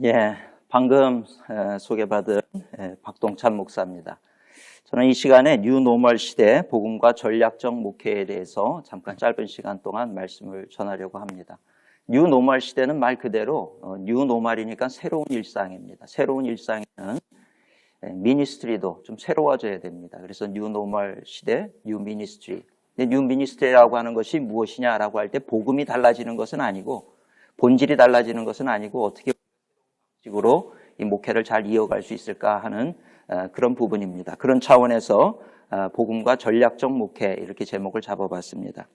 예, 방금 소개받은 박동찬 목사입니다. 저는 이 시간에 뉴노멀 시대 복음과 전략적 목회에 대해서 잠깐 짧은 시간 동안 말씀을 전하려고 합니다. 뉴노멀 시대는 말 그대로 뉴노멀이니까 새로운 일상입니다. 새로운 일상에는 미니스트리도 좀 새로워져야 됩니다. 그래서 뉴노멀 시대, 뉴미니스트리. 뉴미니스트리라고 하는 것이 무엇이냐라고 할 때 복음이 달라지는 것은 아니고 본질이 달라지는 것은 아니고 어떻게 식으로 이 목회를 잘 이어갈 수 있을까 하는 그런 부분입니다. 그런 차원에서 복음과 전략적 목회 이렇게 제목을 잡아봤습니다.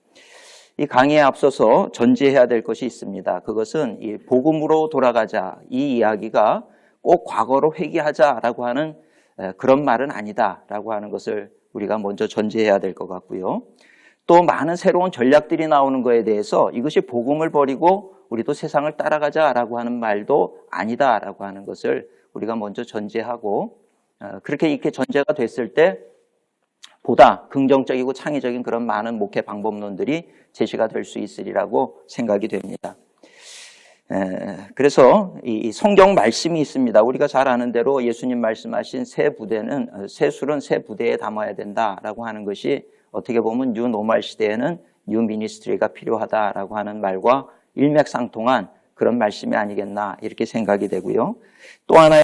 이 강의에 앞서서 전제해야 될 것이 있습니다. 그것은 이 복음으로 돌아가자 이 이야기가 꼭 과거로 회귀하자라고 하는 그런 말은 아니다라고 하는 것을 우리가 먼저 전제해야 될 것 같고요. 또 많은 새로운 전략들이 나오는 것에 대해서 이것이 복음을 버리고 우리도 세상을 따라가자라고 하는 말도 아니다라고 하는 것을 우리가 먼저 전제하고 그렇게 이렇게 전제가 됐을 때 보다 긍정적이고 창의적인 그런 많은 목회 방법론들이 제시가 될 수 있으리라고 생각이 됩니다. 그래서 이 성경 말씀이 있습니다. 우리가 잘 아는 대로 예수님 말씀하신 새 술은 새 부대에 담아야 된다라고 하는 것이 어떻게 보면 뉴노멀 시대에는 뉴미니스트리가 필요하다라고 하는 말과 일맥상통한 그런 말씀이 아니겠나 이렇게 생각이 되고요. 또 하나는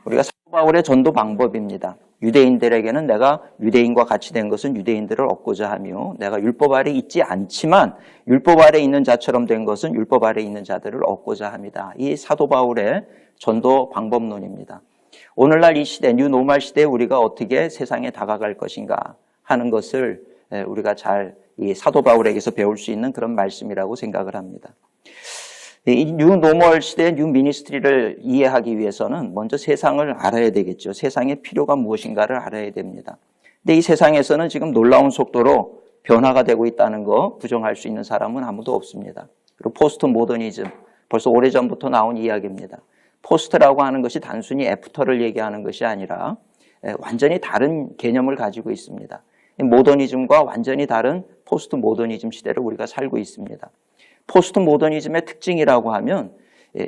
우리가 사도 바울의 전도 방법입니다. 유대인들에게는 내가 유대인과 같이 된 것은 유대인들을 얻고자 하며 내가 율법 아래 있지 않지만 율법 아래 있는 자처럼 된 것은 율법 아래 있는 자들을 얻고자 합니다. 이 사도 바울의 전도 방법론입니다. 오늘날 이 시대 뉴노멀 시대에 우리가 어떻게 세상에 다가갈 것인가 하는 것을 우리가 잘 이 사도 바울에게서 배울 수 있는 그런 말씀이라고 생각을 합니다. 이 뉴노멀 시대의 뉴미니스트리를 이해하기 위해서는 먼저 세상을 알아야 되겠죠. 세상의 필요가 무엇인가를 알아야 됩니다. 근데 이 세상에서는 지금 놀라운 속도로 변화가 되고 있다는 거 부정할 수 있는 사람은 아무도 없습니다. 그리고 포스트 모더니즘, 벌써 오래전부터 나온 이야기입니다. 포스트라고 하는 것이 단순히 애프터를 얘기하는 것이 아니라 완전히 다른 개념을 가지고 있습니다. 모더니즘과 완전히 다른 포스트 모더니즘 시대를 우리가 살고 있습니다. 포스트 모더니즘의 특징이라고 하면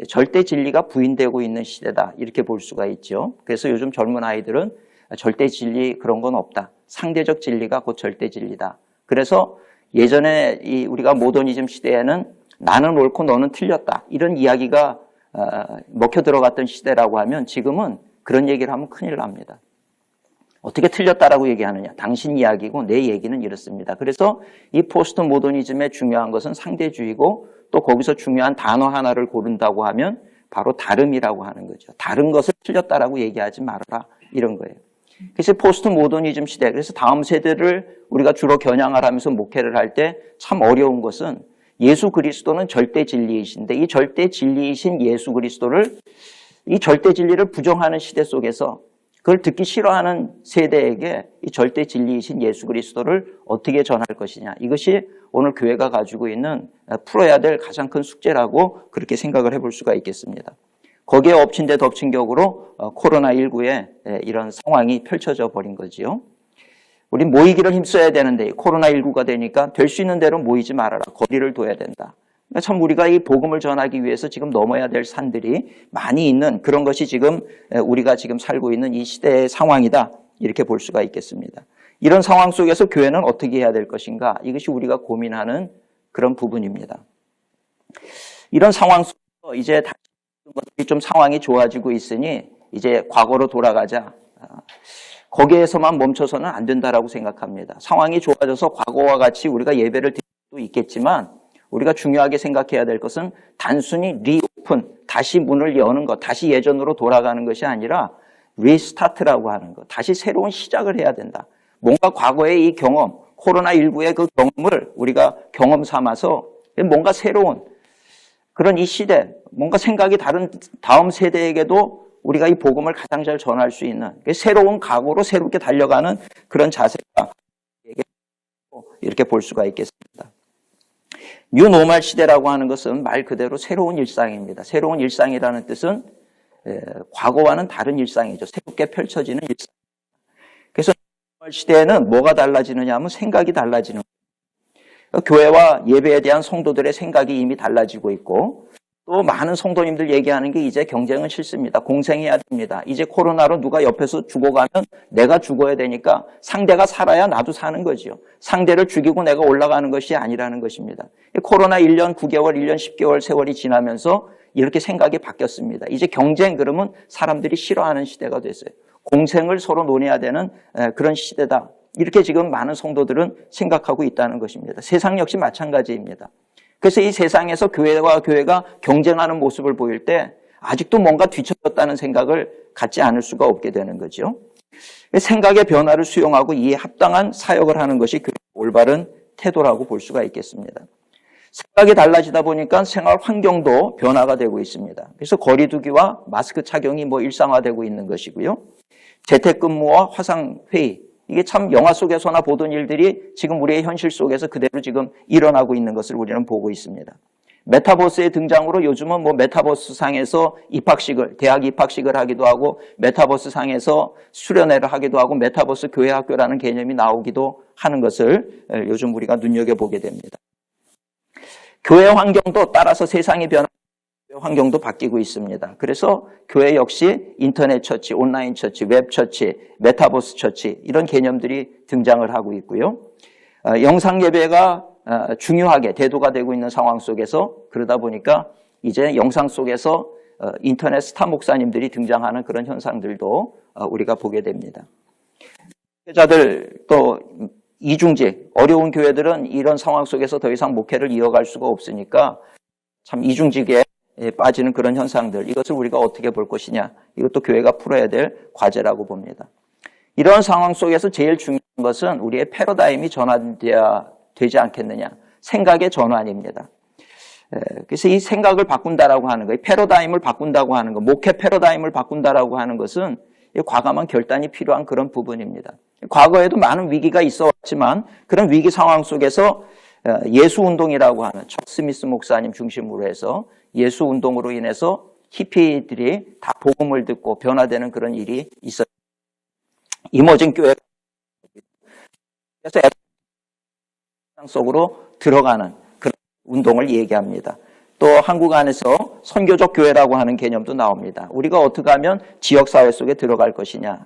절대 진리가 부인되고 있는 시대다 이렇게 볼 수가 있죠. 그래서 요즘 젊은 아이들은 절대 진리 그런 건 없다. 상대적 진리가 곧 절대 진리다. 그래서 예전에 우리가 모더니즘 시대에는 나는 옳고 너는 틀렸다 이런 이야기가 먹혀 들어갔던 시대라고 하면 지금은 그런 얘기를 하면 큰일 납니다. 어떻게 틀렸다라고 얘기하느냐. 당신 이야기고 내 얘기는 이렇습니다. 그래서 이 포스트 모더니즘의 중요한 것은 상대주의고 또 거기서 중요한 단어 하나를 고른다고 하면 바로 다름이라고 하는 거죠. 다른 것을 틀렸다라고 얘기하지 말아라 이런 거예요. 그래서 포스트 모더니즘 시대, 그래서 다음 세대를 우리가 주로 겨냥을 하면서 목회를 할 때 참 어려운 것은 예수 그리스도는 절대 진리이신데 이 절대 진리이신 예수 그리스도를 이 절대 진리를 부정하는 시대 속에서 그걸 듣기 싫어하는 세대에게 이 절대 진리이신 예수 그리스도를 어떻게 전할 것이냐. 이것이 오늘 교회가 가지고 있는 풀어야 될 가장 큰 숙제라고 그렇게 생각을 해볼 수가 있겠습니다. 거기에 엎친 데 덮친 격으로 코로나19에 이런 상황이 펼쳐져 버린 거지요. 우리 모이기를 힘써야 되는데 코로나19가 되니까 될 수 있는 대로 모이지 말아라. 거리를 둬야 된다. 참 우리가 이 복음을 전하기 위해서 지금 넘어야 될 산들이 많이 있는 그런 것이 지금 우리가 지금 살고 있는 이 시대의 상황이다 이렇게 볼 수가 있겠습니다. 이런 상황 속에서 교회는 어떻게 해야 될 것인가 이것이 우리가 고민하는 그런 부분입니다. 이런 상황 속에서 이제 다시 좀 상황이 좋아지고 있으니 이제 과거로 돌아가자. 거기에서만 멈춰서는 안 된다라고 생각합니다. 상황이 좋아져서 과거와 같이 우리가 예배를 드릴 수도 있겠지만 우리가 중요하게 생각해야 될 것은 단순히 리오픈, 다시 문을 여는 것, 다시 예전으로 돌아가는 것이 아니라 리스타트라고 하는 것, 다시 새로운 시작을 해야 된다. 뭔가 과거의 이 경험, 코로나19의 그 경험을 우리가 경험 삼아서 뭔가 새로운 그런 이 시대, 뭔가 생각이 다른 다음 세대에게도 우리가 이 복음을 가장 잘 전할 수 있는 새로운 각오로 새롭게 달려가는 그런 자세가 이렇게 볼 수가 있겠습니다. 뉴노멀 시대라고 하는 것은 말 그대로 새로운 일상입니다. 새로운 일상이라는 뜻은 과거와는 다른 일상이죠. 새롭게 펼쳐지는 일상. 그래서 뉴노멀 시대에는 뭐가 달라지느냐 하면 생각이 달라지는 거예요. 교회와 예배에 대한 성도들의 생각이 이미 달라지고 있고 또 많은 성도님들 얘기하는 게 이제 경쟁은 싫습니다. 공생해야 됩니다. 이제 코로나로 누가 옆에서 죽어가면 내가 죽어야 되니까 상대가 살아야 나도 사는 거지요. 상대를 죽이고 내가 올라가는 것이 아니라는 것입니다. 코로나 1년 9개월, 1년 10개월 세월이 지나면서 이렇게 생각이 바뀌었습니다. 이제 경쟁 그러면 사람들이 싫어하는 시대가 됐어요. 공생을 서로 논해야 되는 그런 시대다. 이렇게 지금 많은 성도들은 생각하고 있다는 것입니다. 세상 역시 마찬가지입니다. 그래서 이 세상에서 교회와 교회가 경쟁하는 모습을 보일 때 아직도 뭔가 뒤처졌다는 생각을 갖지 않을 수가 없게 되는 거죠. 생각의 변화를 수용하고 이에 합당한 사역을 하는 것이 교회의 올바른 태도라고 볼 수가 있겠습니다. 생각이 달라지다 보니까 생활 환경도 변화가 되고 있습니다. 그래서 거리두기와 마스크 착용이 일상화되고 있는 것이고요. 재택근무와 화상회의, 이게 참 영화 속에서나 보던 일들이 지금 우리의 현실 속에서 그대로 지금 일어나고 있는 것을 우리는 보고 있습니다. 메타버스의 등장으로 요즘은 메타버스 상에서 대학 입학식을 하기도 하고, 메타버스 상에서 수련회를 하기도 하고, 메타버스 교회 학교라는 개념이 나오기도 하는 것을 요즘 우리가 눈여겨보게 됩니다. 교회 환경도 따라서 세상이 변하고 환경도 바뀌고 있습니다. 그래서 교회 역시 인터넷 처치, 온라인 처치, 웹 처치, 메타버스 처치 이런 개념들이 등장을 하고 있고요. 영상 예배가 중요하게 대두가 되고 있는 상황 속에서 그러다 보니까 이제 영상 속에서 인터넷 스타 목사님들이 등장하는 그런 현상들도 우리가 보게 됩니다. 목회자들 또 이중직, 어려운 교회들은 이런 상황 속에서 더 이상 목회를 이어갈 수가 없으니까 참 이중직에 빠지는 그런 현상들, 이것을 우리가 어떻게 볼 것이냐, 이것도 교회가 풀어야 될 과제라고 봅니다. 이런 상황 속에서 제일 중요한 것은 우리의 패러다임이 전환되어야 되지 않겠느냐, 생각의 전환입니다. 그래서 이 생각을 바꾼다라고 하는 거, 이 패러다임을 바꾼다고 하는 거, 목회 패러다임을 바꾼다라고 하는 것은 과감한 결단이 필요한 그런 부분입니다. 과거에도 많은 위기가 있어 왔지만 그런 위기 상황 속에서 예수운동이라고 하는 척 스미스 목사님 중심으로 해서 예수운동으로 인해서 히피들이 다 복음을 듣고 변화되는 그런 일이 있었습니다. 이머징 교회 그래서 속으로 들어가는 그런 운동을 얘기합니다. 또 한국 안에서 선교적 교회라고 하는 개념도 나옵니다. 우리가 어떻게 하면 지역사회 속에 들어갈 것이냐.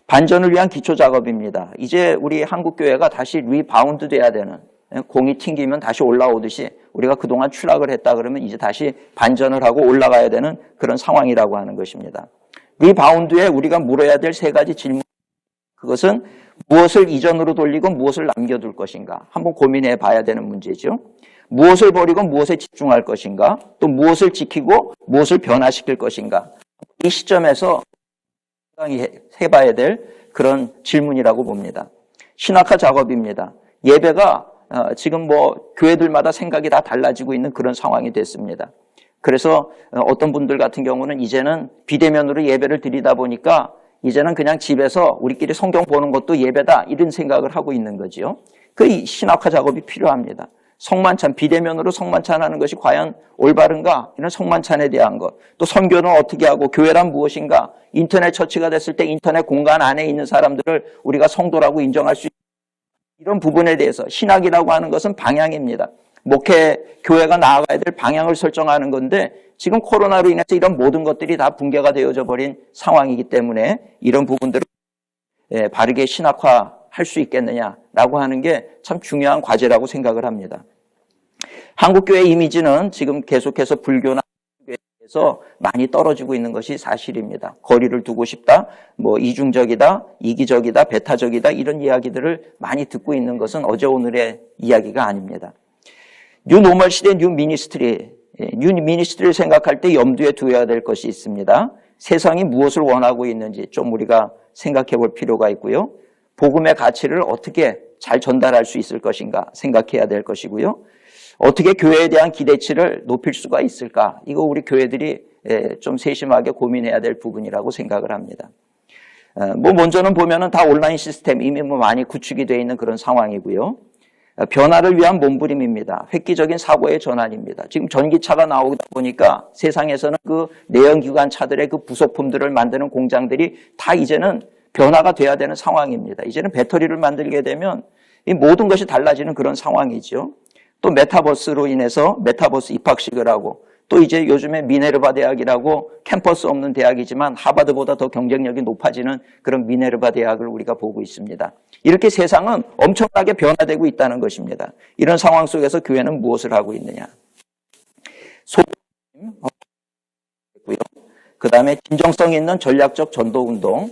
반전을 위한 기초작업입니다. 이제 우리 한국교회가 다시 리바운드 돼야 되는, 공이 튕기면 다시 올라오듯이 우리가 그동안 추락을 했다 그러면 이제 다시 반전을 하고 올라가야 되는 그런 상황이라고 하는 것입니다. 리바운드에 우리가 물어야 될 세 가지 질문, 그것은 무엇을 이전으로 돌리고 무엇을 남겨둘 것인가 한번 고민해 봐야 되는 문제죠. 무엇을 버리고 무엇에 집중할 것인가, 또 무엇을 지키고 무엇을 변화시킬 것인가, 이 시점에서 해봐야 될 그런 질문이라고 봅니다. 신학화 작업입니다. 예배가 지금 교회들마다 생각이 다 달라지고 있는 그런 상황이 됐습니다. 그래서 어떤 분들 같은 경우는 이제는 비대면으로 예배를 드리다 보니까 이제는 그냥 집에서 우리끼리 성경 보는 것도 예배다, 이런 생각을 하고 있는 거지요. 그 신학화 작업이 필요합니다. 성만찬, 비대면으로 성만찬하는 것이 과연 올바른가? 이런 성만찬에 대한 것. 또 선교는 어떻게 하고, 교회란 무엇인가? 인터넷 처치가 됐을 때 인터넷 공간 안에 있는 사람들을 우리가 성도라고 인정할 수 있는 이런 부분에 대해서 신학이라고 하는 것은 방향입니다. 목회, 교회가 나아가야 될 방향을 설정하는 건데 지금 코로나로 인해서 이런 모든 것들이 다 붕괴가 되어져 버린 상황이기 때문에 이런 부분들을 바르게 신학화할 수 있겠느냐라고 하는 게 참 중요한 과제라고 생각을 합니다. 한국교회 이미지는 지금 계속해서 불교나 교회에서 많이 떨어지고 있는 것이 사실입니다. 거리를 두고 싶다, 이중적이다, 이기적이다, 배타적이다, 이런 이야기들을 많이 듣고 있는 것은 어제 오늘의 이야기가 아닙니다. 뉴 노멀 시대 뉴 미니스트리를 생각할 때 염두에 두어야 될 것이 있습니다. 세상이 무엇을 원하고 있는지 좀 우리가 생각해 볼 필요가 있고요. 복음의 가치를 어떻게 잘 전달할 수 있을 것인가 생각해야 될 것이고요. 어떻게 교회에 대한 기대치를 높일 수가 있을까? 이거 우리 교회들이 좀 세심하게 고민해야 될 부분이라고 생각을 합니다. 먼저는 보면은 다 온라인 시스템 이미 많이 구축이 되어 있는 그런 상황이고요. 변화를 위한 몸부림입니다. 획기적인 사고의 전환입니다. 지금 전기차가 나오다 보니까 세상에서는 그 내연기관 차들의 그 부속품들을 만드는 공장들이 다 이제는 변화가 돼야 되는 상황입니다. 이제는 배터리를 만들게 되면 이 모든 것이 달라지는 그런 상황이죠. 또 메타버스로 인해서 메타버스 입학식을 하고 또 이제 요즘에 미네르바 대학이라고 캠퍼스 없는 대학이지만 하버드보다 더 경쟁력이 높아지는 그런 미네르바 대학을 우리가 보고 있습니다. 이렇게 세상은 엄청나게 변화되고 있다는 것입니다. 이런 상황 속에서 교회는 무엇을 하고 있느냐? 그 다음에 진정성 있는 전략적 전도운동.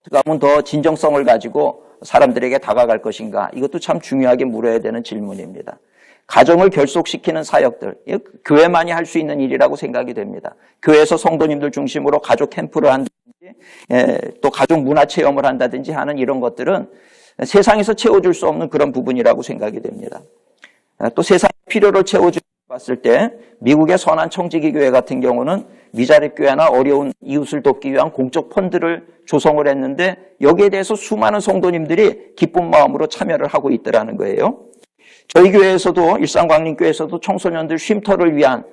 어떻게 하면 더 진정성을 가지고 사람들에게 다가갈 것인가? 이것도 참 중요하게 물어야 되는 질문입니다. 가정을 결속시키는 사역들, 교회만이 할 수 있는 일이라고 생각이 됩니다. 교회에서 성도님들 중심으로 가족 캠프를 한다든지 또 가족 문화 체험을 한다든지 하는 이런 것들은 세상에서 채워줄 수 없는 그런 부분이라고 생각이 됩니다. 또 세상의 필요를 채워줄 봤을 때 미국의 선한 청지기 교회 같은 경우는 미자립 교회나 어려운 이웃을 돕기 위한 공적 펀드를 조성을 했는데 여기에 대해서 수많은 성도님들이 기쁜 마음으로 참여를 하고 있더라는 거예요. 저희 교회에서도 일산광림교회에서도 청소년들 쉼터를 위한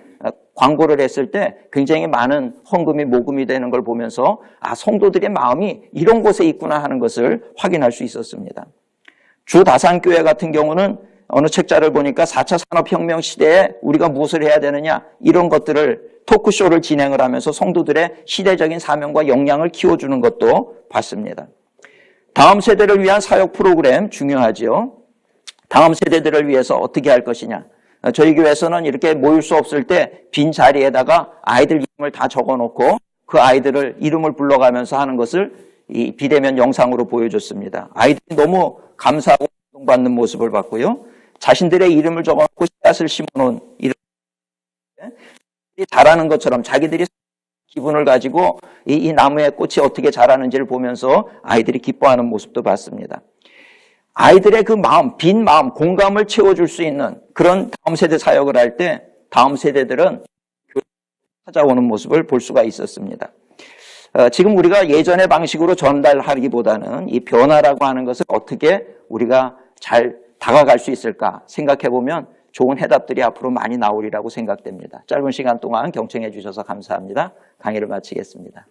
광고를 했을 때 굉장히 많은 헌금이 모금이 되는 걸 보면서 성도들의 마음이 이런 곳에 있구나 하는 것을 확인할 수 있었습니다. 주다산교회 같은 경우는 어느 책자를 보니까 4차 산업혁명 시대에 우리가 무엇을 해야 되느냐 이런 것들을 토크쇼를 진행을 하면서 성도들의 시대적인 사명과 역량을 키워주는 것도 봤습니다. 다음 세대를 위한 사역 프로그램 중요하지요. 다음 세대들을 위해서 어떻게 할 것이냐. 저희 교회에서는 이렇게 모일 수 없을 때 빈 자리에다가 아이들 이름을 다 적어놓고 그 아이들을 이름을 불러가면서 하는 것을 이 비대면 영상으로 보여줬습니다. 아이들이 너무 감사하고 감동받는 모습을 봤고요. 자신들의 이름을 적어놓고 씨앗을 심어놓은 이런 자라는 것처럼 자기들이 기분을 가지고 이 나무의 꽃이 어떻게 자라는지를 보면서 아이들이 기뻐하는 모습도 봤습니다. 아이들의 그 마음, 빈 마음, 공감을 채워줄 수 있는 그런 다음 세대 사역을 할 때 다음 세대들은 찾아오는 모습을 볼 수가 있었습니다. 지금 우리가 예전의 방식으로 전달하기보다는 이 변화라고 하는 것을 어떻게 우리가 잘 다가갈 수 있을까 생각해 보면 좋은 해답들이 앞으로 많이 나오리라고 생각됩니다. 짧은 시간 동안 경청해 주셔서 감사합니다. 강의를 마치겠습니다.